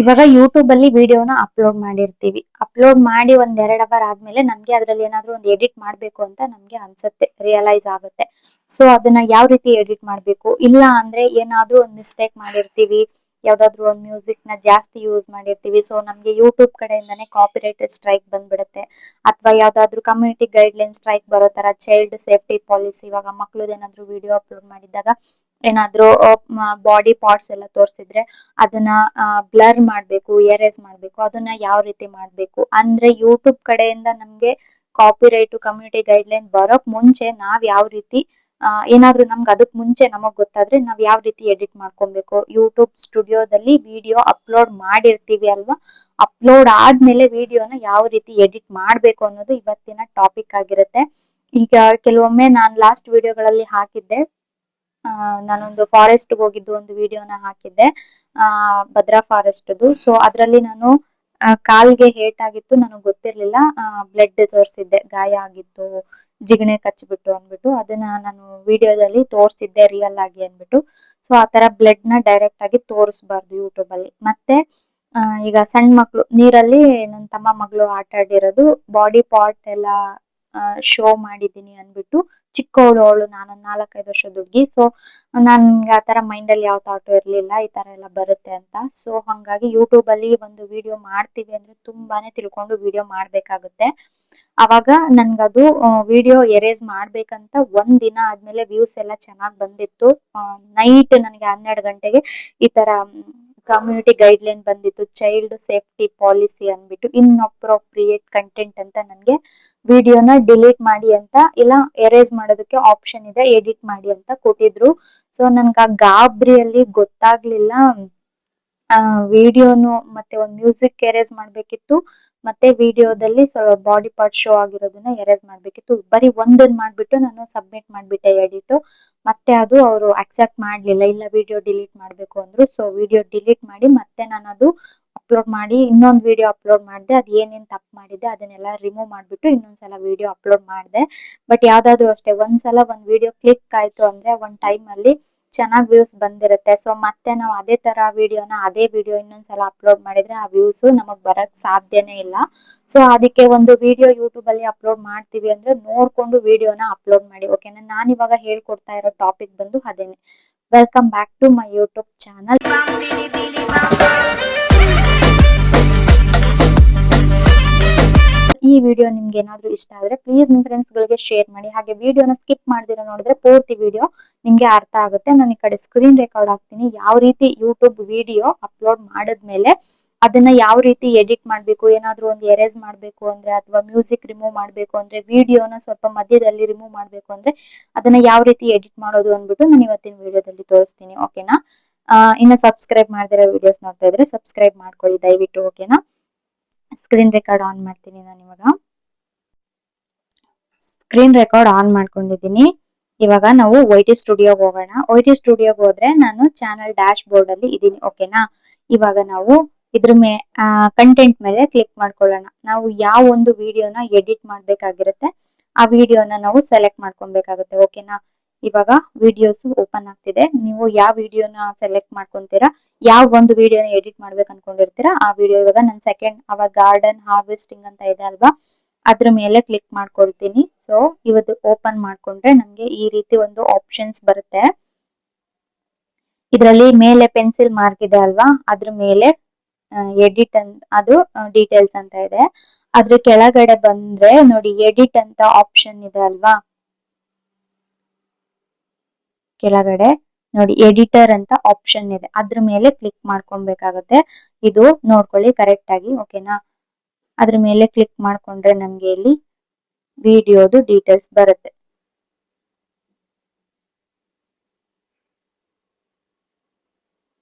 ಇವಾಗ ಯೂಟ್ಯೂಬ್ ಅಲ್ಲಿ ವಿಡಿಯೋನ ಅಪ್ಲೋಡ್ ಮಾಡಿರ್ತೀವಿ. ಅಪ್ಲೋಡ್ ಮಾಡಿ ಒಂದ್ 2 ಅವರ್ ಆದ್ಮೇಲೆ ನಮ್ಗೆ ಅದ್ರಲ್ಲಿ ಏನಾದ್ರು ಒಂದು ಎಡಿಟ್ ಮಾಡ್ಬೇಕು ಅಂತ ನಮ್ಗೆ ಅನ್ಸುತ್ತೆ, ರಿಯಲೈಸ್ ಆಗುತ್ತೆ. ಸೊ ಅದನ್ನ ಯಾವ ರೀತಿ ಎಡಿಟ್ ಮಾಡ್ಬೇಕು, ಇಲ್ಲ ಅಂದ್ರೆ ಏನಾದ್ರೂ ಒಂದ್ ಮಿಸ್ಟೇಕ್ ಮಾಡಿರ್ತೀವಿ, ಯಾವ್ದಾದ್ರು ಒಂದ್ ಮ್ಯೂಸಿಕ್ ನ ಜಾಸ್ತಿ ಯೂಸ್ ಮಾಡಿರ್ತೀವಿ. ಸೊ ನಮ್ಗೆ ಯೂಟ್ಯೂಬ್ ಕಡೆಯಿಂದಾನೇ ಕಾಪಿರೈಟ್ ಸ್ಟ್ರೈಕ್ ಬಂದ್ಬಿಡುತ್ತೆ. ಅಥವಾ ಯಾವ್ದಾದ್ರು ಕಮ್ಯುನಿಟಿ ಗೈಡ್ ಲೈನ್ ಸ್ಟ್ರೈಕ್ ಬರೋ ತರ ಚೈಲ್ಡ್ ಸೇಫ್ಟಿ ಪಾಲಿಸಿ, ಇವಾಗ ಮಕ್ಳದ್ ಏನಾದ್ರು ವಿಡಿಯೋ ಅಪ್ಲೋಡ್ ಮಾಡಿದಾಗ ಏನಾದ್ರು ಬಾಡಿ ಪಾರ್ಟ್ಸ್ ಎಲ್ಲ ತೋರಿಸಿದ್ರೆ ಅದನ್ನ ಬ್ಲರ್ ಮಾಡ್ಬೇಕು, ಎರೇಸ್ ಮಾಡ್ಬೇಕು, ಅದನ್ನ ಯಾವ ರೀತಿ ಮಾಡ್ಬೇಕು ಅಂದ್ರೆ ಯೂಟ್ಯೂಬ್ ಕಡೆಯಿಂದ ನಮ್ಗೆ ಕಾಪಿರೈಟ್ ಕಮ್ಯುನಿಟಿ ಗೈಡ್ ಲೈನ್ ಬರೋಕ್ ಮುಂಚೆ ನಾವ್ ಯಾವ ರೀತಿ ಏನಾದ್ರೂ ನಮ್ಗೆ ಅದಕ್ ಮುಂಚೆ ನಮಗ್ ಗೊತ್ತಾದ್ರೆ ನಾವ್ ಯಾವ ರೀತಿ ಎಡಿಟ್ ಮಾಡ್ಕೊಬೇಕು, ಯೂಟ್ಯೂಬ್ ಸ್ಟುಡಿಯೋದಲ್ಲಿ ವಿಡಿಯೋ ಅಪ್ಲೋಡ್ ಮಾಡಿರ್ತೀವಿ ಅಲ್ವಾ, ಅಪ್ಲೋಡ್ ಆದ್ಮೇಲೆ ವಿಡಿಯೋನ ಯಾವ ರೀತಿ ಎಡಿಟ್ ಮಾಡ್ಬೇಕು ಅನ್ನೋದು ಇವತ್ತಿನ ಟಾಪಿಕ್ ಆಗಿರುತ್ತೆ. ಈಗ ಕೆಲವೊಮ್ಮೆ ನಾನ್ ಲಾಸ್ಟ್ ವಿಡಿಯೋಗಳಲ್ಲಿ ಹಾಕಿದ್ದೆ, ನಾನೊಂದು ಫಾರೆಸ್ಟ್ ಹೋಗಿದ್ದು ಒಂದು ವಿಡಿಯೋನ ಹಾಕಿದ್ದೆ, ಭದ್ರಾ ಫಾರೆಸ್ಟ್ದು. ಸೊ ಅದ್ರಲ್ಲಿ ನಾನು ಕಾಲ್ಗೆ ಹೇಟ್ ಆಗಿತ್ತು, ನನಗೆ ಗೊತ್ತಿರ್ಲಿಲ್ಲ, ಬ್ಲಡ್ ತೋರಿಸಿದ್ದೆ, ಗಾಯ ಆಗಿತ್ತು, ಜಿಗಣೆ ಕಚ್ಬಿಟ್ಟು ಅಂದ್ಬಿಟ್ಟು ಅದನ್ನ ನಾನು ವಿಡಿಯೋದಲ್ಲಿ ತೋರಿಸಿದ್ದೆ ರಿಯಲ್ ಆಗಿ ಅಂದ್ಬಿಟ್ಟು. ಸೊ ಆತರ ಬ್ಲಡ್ ನ ಡೈರೆಕ್ಟ್ ಆಗಿ ತೋರಿಸಬಾರ್ದು ಯೂಟ್ಯೂಬ್ ಅಲ್ಲಿ. ಮತ್ತೆ ಈಗ ಸಣ್ಣ ಮಕ್ಳು ನೀರಲ್ಲಿ ನನ್ನ ತಮ್ಮ ಮಗಳು ಆಟ ಆಡಿರೋದು, ಬಾಡಿ ಪಾರ್ಟ್ ಎಲ್ಲ ಶೋ ಮಾಡಿದೀನಿ ಅನ್ಬಿಟ್ಟು, ಚಿಕ್ಕವಳು ಅವಳು, ನಾನೊಂದ್ 4-5 ವರ್ಷದ ಹುಡುಗಿ. ಸೊ ನನ್ಗೆ ಆತರ ಮೈಂಡ್ ಅಲ್ಲಿ ಯಾವ ಥಾಟ್ ಇರ್ಲಿಲ್ಲ ಈ ತರ ಎಲ್ಲ ಬರುತ್ತೆ ಅಂತ. ಸೊ ಹಂಗಾಗಿ ಯೂಟ್ಯೂಬ್ ಅಲ್ಲಿ ಒಂದು ವಿಡಿಯೋ ಮಾಡ್ತೀವಿ ಅಂದ್ರೆ ತುಂಬಾನೇ ತಿಳ್ಕೊಂಡು ವಿಡಿಯೋ ಮಾಡ್ಬೇಕಾಗುತ್ತೆ. ಅವಾಗ ನನ್ಗದು ವಿಡಿಯೋ ಎರೇಸ್ ಮಾಡ್ಬೇಕಂತ ಒಂದ್ ದಿನ ಆದ್ಮೇಲೆ ವ್ಯೂಸ್ ಎಲ್ಲ ಚೆನ್ನಾಗ್ ಬಂದಿತ್ತು. ನೈಟ್ ನನಗೆ 12 ಗಂಟೆಗೆ ಈ ತರ ಕಮ್ಯುನಿಟಿ ಗೈಡ್ ಲೈನ್ ಬಂದಿತ್ತು, ಚೈಲ್ಡ್ ಸೇಫ್ಟಿ ಪಾಲಿಸಿ ಅಂದ್ಬಿಟ್ಟು, ಇನ್ಅಪ್ರೋಪ್ರಿಯೇಟ್ ಕಂಟೆಂಟ್ ಅಂತ ನನ್ಗೆ ವಿಡಿಯೋನ ಡಿಲೀಟ್ ಮಾಡಿ ಅಂತ, ಇಲ್ಲ ಎರೇಸ್ ಮಾಡೋದಕ್ಕೆ ಆಪ್ಷನ್ ಇದೆ, ಎಡಿಟ್ ಮಾಡಿ ಅಂತ ಕೊಟ್ಟಿದ್ರು. ಸೊ ನನ್ಗೆ ಆ ಗಾಬರಿಯಲ್ಲಿ ಗೊತ್ತಾಗ್ಲಿಲ್ಲ, ವಿಡಿಯೋನು ಮತ್ತೆ ಒಂದು ಮ್ಯೂಸಿಕ್ ಎರೇಸ್ ಮಾಡ್ಬೇಕಿತ್ತು, ಮತ್ತೆ ವಿಡಿಯೋದಲ್ಲಿ ಬಾಡಿ ಪಾರ್ಟ್ ಶೋ ಆಗಿರೋದನ್ನ ಎರೇಸ್ ಮಾಡ್ಬೇಕಿತ್ತು. ಬರೀ ಒಂದನ್ ಮಾಡ್ಬಿಟ್ಟು ನಾನು ಸಬ್ಮಿಟ್ ಮಾಡ್ಬಿಟ್ಟೆ ಎಡಿಟ್. ಮತ್ತೆ ಅದು ಅವರು ಅಕ್ಸೆಪ್ಟ್ ಮಾಡ್ಲಿಲ್ಲ, ಇಲ್ಲ ವಿಡಿಯೋ ಡಿಲೀಟ್ ಮಾಡ್ಬೇಕು ಅಂದ್ರು. ಸೊ ವಿಡಿಯೋ ಡಿಲೀಟ್ ಮಾಡಿ ಮತ್ತೆ ನಾನು ಅದು ಅಪ್ಲೋಡ್ ಮಾಡಿ ಇನ್ನೊಂದು ವಿಡಿಯೋ ಅಪ್ಲೋಡ್ ಮಾಡಿದೆ. ಅದ್ ಏನೇನ್ ತಪ್ಪು ಮಾಡಿದೆ ಅದನ್ನೆಲ್ಲ ರಿಮೂವ್ ಮಾಡ್ಬಿಟ್ಟು ಇನ್ನೊಂದ್ಸಲ ವಿಡಿಯೋ ಅಪ್ಲೋಡ್ ಮಾಡಿದೆ. ಬಟ್ ಯಾವ್ದಾದ್ರು ಅಷ್ಟೇ, ಒಂದ್ಸಲ ಒಂದ್ ವಿಡಿಯೋ ಕ್ಲಿಕ್ ಆಯ್ತು ಅಂದ್ರೆ ಒಂದ್ ಟೈಮ್ ಅಲ್ಲಿ ಚೆನ್ನಾಗ್ ವ್ಯೂಸ್ ಬಂದಿರುತ್ತೆ. ಸೊ ಮತ್ತೆ ನಾವು ಅದೇ ತರ ಅದೇ ವಿಡಿಯೋ ಇನ್ನೊಂದ್ಸಲ ಅಪ್ಲೋಡ್ ಮಾಡಿದ್ರೆ ಆ ವ್ಯೂಸ್ ನಮಗ್ ಬರಕ್ ಸಾಧ್ಯನೇ ಇಲ್ಲ. ಸೊ ಅದಕ್ಕೆ ಒಂದು ವಿಡಿಯೋ ಯೂಟ್ಯೂಬ್ ಅಲ್ಲಿ ಅಪ್ಲೋಡ್ ಮಾಡ್ತೀವಿ ಅಂದ್ರೆ ನೋಡ್ಕೊಂಡು ವಿಡಿಯೋನ ಅಪ್ಲೋಡ್ ಮಾಡಿ, ಓಕೆನಾ. ನಾನು ಇವಾಗ ಹೇಳ್ಕೊಡ್ತಾ ಇರೋ ಟಾಪಿಕ್ ಬಂದು ಅದೇನೆ. Welcome back to my YouTube channel. ಈ ವಿಡಿಯೋ ನಿಮ್ಗೆ ಏನಾದ್ರು ಇಷ್ಟ ಆದ್ರೆ ಪ್ಲೀಸ್ ನಿಮ್ ಫ್ರೆಂಡ್ಸ್ ಗಳಿಗೆ ಶೇರ್ ಮಾಡಿ. ಹಾಗೆ ವಿಡಿಯೋನ ಸ್ಕಿಪ್ ಮಾಡ್ದಿರೋ ನೋಡಿದ್ರೆ ಪೂರ್ತಿ ವಿಡಿಯೋ ನಿಮ್ಗೆ ಅರ್ಥ ಆಗುತ್ತೆ. ನಾನು ಈ ಕಡೆ ಸ್ಕ್ರೀನ್ ರೆಕಾರ್ಡ್ ಹಾಕ್ತೀನಿ, ಯಾವ ರೀತಿ ಯೂಟ್ಯೂಬ್ ವಿಡಿಯೋ ಅಪ್ಲೋಡ್ ಮಾಡಿದ್ಮೇಲೆ ಅದನ್ನ ಯಾವ ರೀತಿ ಎಡಿಟ್ ಮಾಡ್ಬೇಕು, ಏನಾದ್ರು ಒಂದು ಎರೇಸ್ ಮಾಡ್ಬೇಕು ಅಂದ್ರೆ, ಅಥವಾ ಮ್ಯೂಸಿಕ್ ರಿಮೂವ್ ಮಾಡ್ಬೇಕು ಅಂದ್ರೆ, ವಿಡಿಯೋನ ಸ್ವಲ್ಪ ಮಧ್ಯದಲ್ಲಿ ರಿಮೂವ್ ಮಾಡ್ಬೇಕು ಅಂದ್ರೆ ಅದನ್ನ ಯಾವ ರೀತಿ ಎಡಿಟ್ ಮಾಡೋದು ಅಂದ್ಬಿಟ್ಟು ನಾನು ಇವತ್ತಿನ ವಿಡಿಯೋದಲ್ಲಿ ತೋರಿಸ್ತೀನಿ, ಓಕೆನಾ. ಇನ್ನು ಸಬ್ಸ್ಕ್ರೈಬ್ ಮಾಡ್ದಿರೋ ವಿಡಿಯೋಸ್ ನೋಡ್ತಾ ಇದ್ರೆ ಸಬ್ಸ್ಕ್ರೈಬ್ ಮಾಡ್ಕೊಳ್ಳಿ ದಯವಿಟ್ಟು, ಓಕೆನಾ. ಸ್ಕ್ರೀನ್ ರೆಕಾರ್ಡ್ ಆನ್ ಮಾಡ್ತೀನಿ ನಾನು ಇವಾಗ. ಸ್ಕ್ರೀನ್ ರೆಕಾರ್ಡ್ ಆನ್ ಮಾಡ್ಕೊಂಡಿದ್ದೀನಿ. ಇವಾಗ ನಾವು OIT ಸ್ಟುಡಿಯೋಗೆ ಹೋಗೋಣ. OIT ಸ್ಟುಡಿಯೋಗೆ ಹೋದ್ರೆ ನಾನು ಚಾನಲ್ ಡ್ಯಾಶ್ ಬೋರ್ಡ್ ಅಲ್ಲಿ ಇದೀನಿ, ಓಕೆನಾ. ಇವಾಗ ನಾವು ಇದ್ರ ಕಂಟೆಂಟ್ ಮೇಲೆ ಕ್ಲಿಕ್ ಮಾಡ್ಕೊಳ್ಳೋಣ. ನಾವು ಯಾವ ಒಂದು ವಿಡಿಯೋನ ಎಡಿಟ್ ಮಾಡ್ಬೇಕಾಗಿರುತ್ತೆ ಆ ವಿಡಿಯೋನ ನಾವು ಸೆಲೆಕ್ಟ್ ಮಾಡ್ಕೊಬೇಕಾಗುತ್ತೆ, ಓಕೆನಾ. ಇವಾಗ ವಿಡಿಯೋಸ್ ಓಪನ್ ಆಗ್ತಿದೆ. ನೀವು ಯಾವ ವಿಡಿಯೋನ ಸೆಲೆಕ್ಟ್ ಮಾಡ್ಕೊಂತೀರಾ, ಯಾವ ಒಂದು ವಿಡಿಯೋನ ಎಡಿಟ್ ಮಾಡ್ಬೇಕು ಅನ್ಕೊಂಡಿರ್ತೀರಾ ಆ ವಿಡಿಯೋ. ಇವಾಗ ನಾನು ಸೆಕೆಂಡ್ ಅವರ್ ಗಾರ್ಡನ್ ಹಾರ್ವೆಸ್ಟಿಂಗ್ ಅಂತ ಇದೆ ಅಲ್ವಾ, ಅದ್ರ ಮೇಲೆ ಕ್ಲಿಕ್ ಮಾಡ್ಕೊಳ್ತೀನಿ. ಸೊ ಇವತ್ತು ಓಪನ್ ಮಾಡ್ಕೊಂಡ್ರೆ ನಮ್ಗೆ ಈ ರೀತಿ ಒಂದು ಆಪ್ಷನ್ಸ್ ಬರುತ್ತೆ. ಇದರಲ್ಲಿ ಮೇಲೆ ಪೆನ್ಸಿಲ್ ಮಾರ್ಕ್ ಇದೆ ಅಲ್ವಾ, ಅದ್ರ ಮೇಲೆ ಎಡಿಟ್ ಅದು ಡೀಟೇಲ್ಸ್ ಅಂತ ಇದೆ. ಅದ್ರ ಕೆಳಗಡೆ ಬಂದ್ರೆ ನೋಡಿ ಎಡಿಟ್ ಅಂತ ಆಪ್ಷನ್ ಇದೆ ಅಲ್ವಾ, ಕೆಳಗಡೆ ನೋಡಿ ಎಡಿಟರ್ ಅಂತ ಆಪ್ಷನ್ ಇದೆ, ಅದ್ರ ಮೇಲೆ ಕ್ಲಿಕ್ ಮಾಡ್ಕೊಬೇಕಾಗತ್ತೆ. ಇದು ನೋಡ್ಕೊಳ್ಳಿ ಕರೆಕ್ಟ್ ಆಗಿ, ಓಕೆನಾ. ಅದ್ರ ಮೇಲೆ ಕ್ಲಿಕ್ ಮಾಡ್ಕೊಂಡ್ರೆ ನಮ್ಗೆ ಇಲ್ಲಿ ವಿಡಿಯೋದು ಡೀಟೇಲ್ಸ್ ಬರುತ್ತೆ.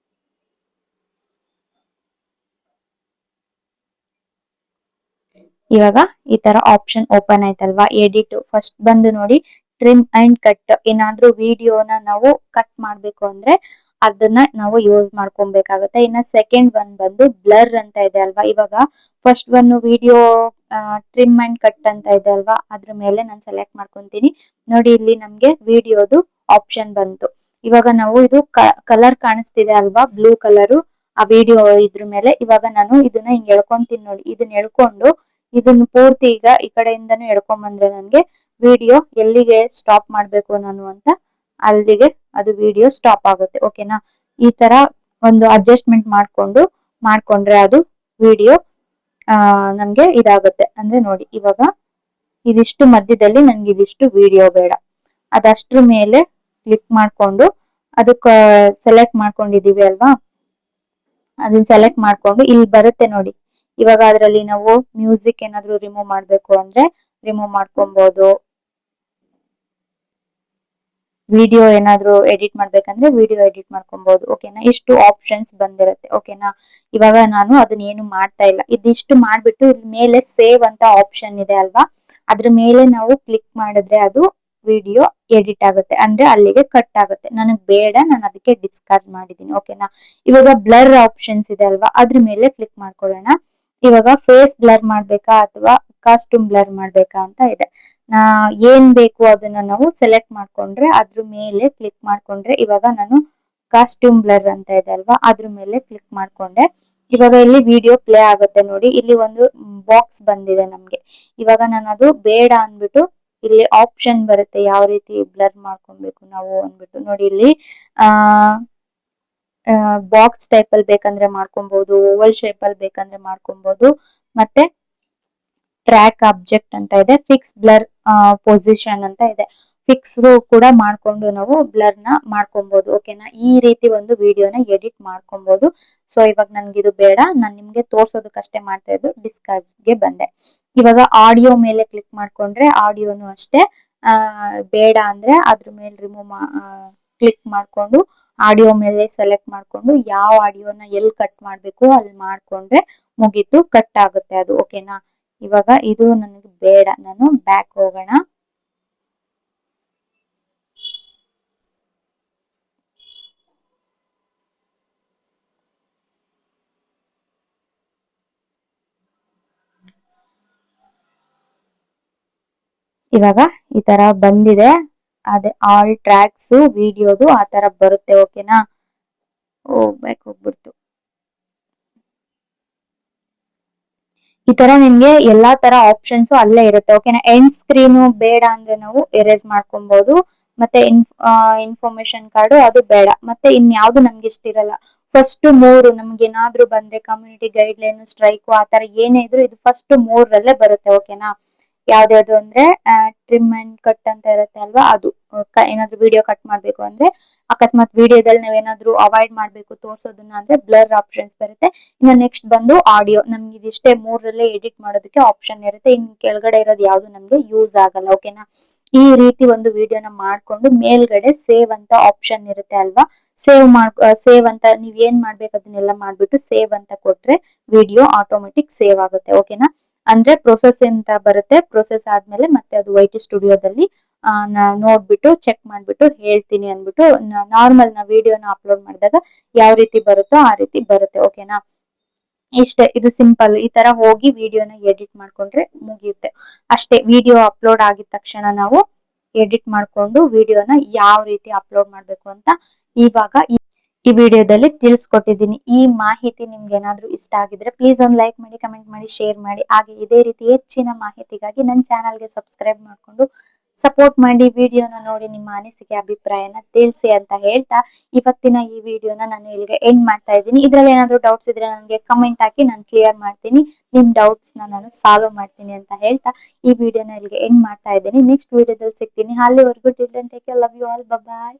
ಇವಾಗ ಈ ತರ ಆಪ್ಷನ್ ಓಪನ್ ಆಯ್ತಲ್ವಾ, ಎಡಿಟ್ ಫಸ್ಟ್ ಬಂದು ನೋಡಿ ಟ್ರಿಮ್ ಅಂಡ್ ಕಟ್. ಏನಾದ್ರೂ ವಿಡಿಯೋನ ನಾವು ಕಟ್ ಮಾಡ್ಬೇಕು ಅಂದ್ರೆ ಅದನ್ನ ನಾವು ಯೂಸ್ ಮಾಡ್ಕೊಬೇಕಾಗತ್ತೆ. ಇನ್ನ ಸೆಕೆಂಡ್ ಒನ್ ಬಂದು ಬ್ಲರ್ ಅಂತ ಇದೆ ಅಲ್ವಾ, ಇವಾಗ first one video trim and cut ಅಂತ ಇದೆ ಅಲ್ವಾ, ಅದ್ರ ಮೇಲೆ ನಾನು ಸೆಲೆಕ್ಟ್ ಮಾಡ್ಕೊಂತೀನಿ. ನೋಡಿ ಇಲ್ಲಿ ನಮ್ಗೆ ವಿಡಿಯೋದು ಆಪ್ಷನ್ ಬಂತು. ಇವಾಗ ನಾವು ಇದು ಕಲರ್ ಕಾಣಿಸ್ತಿದೆ ಅಲ್ವಾ, ಬ್ಲೂ ಕಲರು, ಆ ವಿಡಿಯೋ ಇದ್ರ ಮೇಲೆ. ಇವಾಗ ನಾನು ಇದನ್ನ ಹಿಂಗ್ ಎಳ್ಕೊಂತೀನಿ ನೋಡಿ, ಇದನ್ನ ಎಳ್ಕೊಂಡು ಇದನ್ನ ಪೂರ್ತಿ ಈಗ ಈ ಕಡೆಯಿಂದನೂ ಎಳ್ಕೊಂಡ್ ಬಂದ್ರೆ ನನ್ಗೆ ವಿಡಿಯೋ ಎಲ್ಲಿಗೆ ಸ್ಟಾಪ್ ಮಾಡ್ಬೇಕು ನಾನು ಅಂತ ಅಲ್ಲಿಗೆ ಅದು ವಿಡಿಯೋ ಸ್ಟಾಪ್ ಆಗುತ್ತೆ. ಓಕೆನಾ? ಈ ತರ ಒಂದು ಅಡ್ಜಸ್ಟ್ಮೆಂಟ್ ಮಾಡ್ಕೊಂಡ್ರೆ ಅದು ವಿಡಿಯೋ ನಮ್ಗೆ ಇದಾಗುತ್ತೆ. ಅಂದ್ರೆ ನೋಡಿ, ಇವಾಗ ಇದಿಷ್ಟು ಮಧ್ಯದಲ್ಲಿ ನನ್ಗೆ ಇದಿಷ್ಟು ವಿಡಿಯೋ ಬೇಡ, ಅದಷ್ಟ್ರ ಮೇಲೆ ಕ್ಲಿಕ್ ಮಾಡ್ಕೊಂಡು ಅದಕ್ಕ ಸೆಲೆಕ್ಟ್ ಮಾಡ್ಕೊಂಡಿದೀವಿ ಅಲ್ವಾ, ಅದನ್ನ ಸೆಲೆಕ್ಟ್ ಮಾಡ್ಕೊಂಡು ಇಲ್ಲಿ ಬರುತ್ತೆ ನೋಡಿ. ಇವಾಗ ಅದ್ರಲ್ಲಿ ನಾವು ಮ್ಯೂಸಿಕ್ ಏನಾದ್ರು ರಿಮೂವ್ ಮಾಡ್ಬೇಕು ಅಂದ್ರೆ ರಿಮೂವ್ ಮಾಡ್ಕೊಬಹುದು, ವಿಡಿಯೋ ಏನಾದ್ರು ಎಡಿಟ್ ಮಾಡ್ಬೇಕಂದ್ರೆ ವಿಡಿಯೋ ಎಡಿಟ್ ಮಾಡ್ಕೊಬಹುದು. ಓಕೆನಾ? ಇಷ್ಟು ಆಪ್ಷನ್ಸ್ ಬಂದಿರುತ್ತೆ. ಓಕೆನಾ? ಇವಾಗ ನಾನು ಅದನ್ನ ಏನು ಮಾಡ್ತಾ ಇಲ್ಲ, ಇದಿಷ್ಟು ಮಾಡ್ಬಿಟ್ಟು ಇಲ್ಲಿ ಮೇಲೆ ಸೇವ್ ಅಂತ ಆಪ್ಷನ್ ಇದೆ ಅಲ್ವಾ, ಅದ್ರ ಮೇಲೆ ನಾವು ಕ್ಲಿಕ್ ಮಾಡಿದ್ರೆ ಅದು ವಿಡಿಯೋ ಎಡಿಟ್ ಆಗುತ್ತೆ, ಅಂದ್ರೆ ಅಲ್ಲಿಗೆ ಕಟ್ ಆಗುತ್ತೆ. ನನಗ್ ಬೇಡ, ನಾನು ಅದಕ್ಕೆ ಡಿಸ್ಕಾರ್ಡ್ ಮಾಡಿದೀನಿ. ಓಕೆನಾ? ಇವಾಗ ಬ್ಲರ್ ಆಪ್ಷನ್ಸ್ ಇದೆ ಅಲ್ವಾ, ಅದ್ರ ಮೇಲೆ ಕ್ಲಿಕ್ ಮಾಡ್ಕೊಳ್ಳೋಣ. ಇವಾಗ ಫೇಸ್ ಬ್ಲರ್ ಮಾಡ್ಬೇಕಾ ಅಥವಾ ಕಾಸ್ಟ್ಯೂಮ್ ಬ್ಲರ್ ಮಾಡ್ಬೇಕಾ ಅಂತ ಇದೆ. ಏನ್ ಬೇಕು ಅದನ್ನ ನಾವು ಸೆಲೆಕ್ಟ್ ಮಾಡ್ಕೊಂಡ್ರೆ ಅದ್ರ ಮೇಲೆ ಕ್ಲಿಕ್ ಮಾಡ್ಕೊಂಡ್ರೆ, ಇವಾಗ ನಾನು ಕಾಸ್ಟ್ಯೂಮ್ ಬ್ಲರ್ ಅಂತ ಇದೆ ಅಲ್ವಾ, ಅದ್ರ ಮೇಲೆ ಕ್ಲಿಕ್ ಮಾಡ್ಕೊಂಡೆ. ಇವಾಗ ಇಲ್ಲಿ ವಿಡಿಯೋ ಪ್ಲೇ ಆಗುತ್ತೆ ನೋಡಿ, ಇಲ್ಲಿ ಒಂದು ಬಾಕ್ಸ್ ಬಂದಿದೆ ನಮ್ಗೆ. ಇವಾಗ ನಾನು ಅದು ಬೇಡ ಅನ್ಬಿಟ್ಟು ಇಲ್ಲಿ ಆಪ್ಷನ್ ಬರುತ್ತೆ ಯಾವ ರೀತಿ ಬ್ಲರ್ ಮಾಡ್ಕೊಬೇಕು ನಾವು ಅನ್ಬಿಟ್ಟು. ನೋಡಿ ಇಲ್ಲಿ ಆ ಬಾಕ್ಸ್ ಟೈಪ್ ಅಲ್ಲಿ ಬೇಕಂದ್ರೆ ಮಾಡ್ಕೊಬಹುದು, ಓವಲ್ ಶೇಪ್ ಅಲ್ಲಿ ಬೇಕಂದ್ರೆ ಮಾಡ್ಕೊಬಹುದು, ಮತ್ತೆ ಟ್ರ್ಯಾಕ್ ಆಬ್ಜೆಕ್ಟ್ ಅಂತ ಇದೆ, ಫಿಕ್ಸ್ ಬ್ಲರ್ ಪೊಸಿಷನ್ ಅಂತ ಇದೆ. ಫಿಕ್ಸ್ ಕೂಡ ಮಾಡ್ಕೊಂಡು ನಾವು ಬ್ಲರ್ ನ ಮಾಡ್ಕೊಬಹುದು. ಓಕೆನಾ? ಈ ರೀತಿ ಒಂದು ವಿಡಿಯೋನ ಎಡಿಟ್ ಮಾಡ್ಕೊಬಹುದು. ಸೊ ಇವಾಗ ನನ್ಗೆ ಇದು ಬೇಡ, ನಾನ್ ನಿಮ್ಗೆ ತೋರ್ಸೋದಕ್ಕಷ್ಟೇ ಮಾಡ್ತಾ ಇದ್ದು, ಗೆ ಬಂದೆ. ಇವಾಗ ಆಡಿಯೋ ಮೇಲೆ ಕ್ಲಿಕ್ ಮಾಡ್ಕೊಂಡ್ರೆ ಆಡಿಯೋನು ಅಷ್ಟೇ ಬೇಡ ಅಂದ್ರೆ ಅದ್ರ ಮೇಲೆ ಕ್ಲಿಕ್ ಮಾಡ್ಕೊಂಡು ಆಡಿಯೋ ಮೇಲೆ ಸೆಲೆಕ್ಟ್ ಮಾಡ್ಕೊಂಡು ಯಾವ ಆಡಿಯೋನ ಎಲ್ಲಿ ಕಟ್ ಮಾಡ್ಬೇಕು ಅಲ್ಲಿ ಮಾಡ್ಕೊಂಡ್ರೆ ಮುಗೀತು, ಕಟ್ ಆಗುತ್ತೆ ಅದು. ಓಕೆನಾ? ಇವಾಗ ಇದು ನನಗೆ ಬೇಡ, ನಾನು ಬ್ಯಾಕ್ ಹೋಗೋಣ. ಇವಾಗ ಈ ತರ ಬಂದಿದೆ, ಅದೇ ಆಲ್ ಟ್ರ್ಯಾಕ್ಸ್ ವಿಡಿಯೋದು ಆ ತರ ಬರುತ್ತೆ. ಓಕೆನಾ? ಬ್ಯಾಕ್ ಹೋಗ್ಬಿಡ್ತು. ಈ ತರ ನಿಮ್ಗೆ ಎಲ್ಲಾ ತರ ಆಪ್ಷನ್ಸ್ ಅಲ್ಲೇ ಇರುತ್ತೆ. ಓಕೆನಾ? ಎಂಡ್ ಸ್ಕ್ರೀನ್ ಬೇಡ ಅಂದ್ರೆ ನಾವು ಎರೇಸ್ ಮಾಡ್ಕೊಬಹುದು, ಮತ್ತೆ ಇನ್ಫಾರ್ಮೇಶನ್ ಕಾರ್ಡ್ ಅದು ಬೇಡ, ಮತ್ತೆ ಇನ್ಯಾವ್ದು ನಮ್ಗೆ ಇಷ್ಟ ಇರಲ್ಲ. ಫಸ್ಟ್ 3 ನಮ್ಗೆ ಏನಾದ್ರು ಬಂದ್ರೆ ಕಮ್ಯುನಿಟಿ ಗೈಡ್ ಲೈನ್, ಸ್ಟ್ರೈಕ್ ಆತರ ಏನೇ ಇದ್ರು ಇದು ಫಸ್ಟ್ 3ರಲ್ಲೇ ಬರುತ್ತೆ. ಓಕೆನಾ? ಯಾವ್ದ್ಯಾವ್ದು ಅಂದ್ರೆ ಟ್ರಿಮ್ ಅಂಡ್ ಕಟ್ ಅಂತ ಇರುತ್ತೆ ಅಲ್ವಾ, ಅದು ಏನಾದ್ರು ವಿಡಿಯೋ ಕಟ್ ಮಾಡ್ಬೇಕು ಅಂದ್ರೆ, ಅಕಸ್ಮಾತ್ ವಿಡಿಯೋದಲ್ಲಿ ನಾವೇನಾದ್ರು ಅವಾಯ್ಡ್ ಮಾಡ್ಬೇಕು ತೋರ್ಸೋದನ್ನ ಅಂದ್ರೆ ಬ್ಲರ್ ಆಪ್ಷನ್ಸ್ ಬರುತ್ತೆ. ಇನ್ನು ನೆಕ್ಸ್ಟ್ ಬಂದು ಆಡಿಯೋ, ನಮ್ಗೆ ಇದಿಷ್ಟೇ 3ರಲ್ಲೇ ಎಡಿಟ್ ಮಾಡೋದಕ್ಕೆ ಆಪ್ಷನ್ ಇರುತ್ತೆ. ಇನ್ ಕೆಳಗಡೆ ಇರೋದು ಯಾವ್ದು ನಮ್ಗೆ ಯೂಸ್ ಆಗಲ್ಲ. ಓಕೆನಾ? ಈ ರೀತಿ ಒಂದು ವಿಡಿಯೋನ ಮಾಡ್ಕೊಂಡು ಮೇಲ್ಗಡೆ ಸೇವ್ ಅಂತ ಆಪ್ಷನ್ ಇರುತ್ತೆ ಅಲ್ವಾ, ಸೇವ್ ಅಂತ ನೀವ್ ಏನ್ ಮಾಡ್ಬೇಕು ಅದನ್ನೆಲ್ಲ ಮಾಡ್ಬಿಟ್ಟು ಸೇವ್ ಅಂತ ಕೊಟ್ರೆ ವಿಡಿಯೋ ಆಟೋಮೆಟಿಕ್ ಸೇವ್ ಆಗುತ್ತೆ. ಓಕೆನಾ? ಅಂದ್ರೆ ಪ್ರೊಸೆಸ್ ಅಂತ ಬರುತ್ತೆ, ಪ್ರೊಸೆಸ್ ಆದ್ಮೇಲೆ ಮತ್ತೆ ಅದು ವೈಟಿ ಸ್ಟುಡಿಯೋದಲ್ಲಿ ನೋಡ್ಬಿಟ್ಟು ಚೆಕ್ ಮಾಡ್ಬಿಟ್ಟು ಹೇಳ್ತೀನಿ ಅನ್ಬಿಟ್ಟು ನಾರ್ಮಲ್ ವಿಡಿಯೋನ ಅಪ್ಲೋಡ್ ಮಾಡಿದಾಗ ಯಾವ ರೀತಿ ಬರುತ್ತೋ ಆ ರೀತಿ ಬರುತ್ತೆ. ಓಕೆನಾ? ಇಷ್ಟೇ, ಇದು ಸಿಂಪಲ್. ಈ ತರ ಹೋಗಿ ವಿಡಿಯೋನ ಎಡಿಟ್ ಮಾಡ್ಕೊಂಡ್ರೆ ಮುಗಿಯುತ್ತೆ ಅಷ್ಟೇ. ವಿಡಿಯೋ ಅಪ್ಲೋಡ್ ಆಗಿದ ತಕ್ಷಣ ನಾವು ಎಡಿಟ್ ಮಾಡ್ಕೊಂಡು ವಿಡಿಯೋನ ಯಾವ ರೀತಿ ಅಪ್ಲೋಡ್ ಮಾಡ್ಬೇಕು ಅಂತ ಇವಾಗ ಈ ವಿಡಿಯೋದಲ್ಲಿ ತಿಳಿಸ್ಕೊಟ್ಟಿದ್ದೀನಿ. ಈ ಮಾಹಿತಿ ನಿಮ್ಗೆ ಏನಾದ್ರೂ ಇಷ್ಟ ಆಗಿದ್ರೆ ಪ್ಲೀಸ್ ಒಂದು ಲೈಕ್ ಮಾಡಿ, ಕಮೆಂಟ್ ಮಾಡಿ, ಶೇರ್ ಮಾಡಿ. ಹಾಗೆ ಇದೇ ರೀತಿ ಹೆಚ್ಚಿನ ಮಾಹಿತಿಗಾಗಿ ನನ್ನ ಚಾನಲ್ಗೆ ಸಬ್ಸ್ಕ್ರೈಬ್ ಮಾಡ್ಕೊಂಡು ಸಪೋರ್ಟ್ ಮಾಡಿ. ವಿಡಿಯೋನ ನೋಡಿ ನಿಮ್ಮ ಅನಿಸಿಕೆ ಅಭಿಪ್ರಾಯನ ತಿಳಿಸಿ ಅಂತ ಹೇಳ್ತಾ ಇವತ್ತಿನ ಈ ವಿಡಿಯೋನ ನಾನು ಇಲ್ಲಿಗೆ ಎಂಡ್ ಮಾಡ್ತಾ ಇದ್ದೀನಿ. ಇದ್ರಲ್ಲಿ ಏನಾದ್ರು ಡೌಟ್ಸ್ ಇದ್ರೆ ನನಗೆ ಕಮೆಂಟ್ ಹಾಕಿ, ನಾನು ಕ್ಲಿಯರ್ ಮಾಡ್ತೀನಿ, ನಿಮ್ ಡೌಟ್ಸ್ ನಾನು ಸಾಲ್ವ್ ಮಾಡ್ತೀನಿ ಅಂತ ಹೇಳ್ತಾ ಈ ವಿಡಿಯೋನ ಇಲ್ಲಿಗೆ ಎಂಡ್ ಮಾಡ್ತಾ ಇದ್ದೀನಿ. ನೆಕ್ಸ್ಟ್ ವಿಡಿಯೋದಲ್ಲಿ ಸಿಗ್ತೀನಿ. ಅಲ್ಲಿವರೆಗೂ till then take care, love you all, bye bye.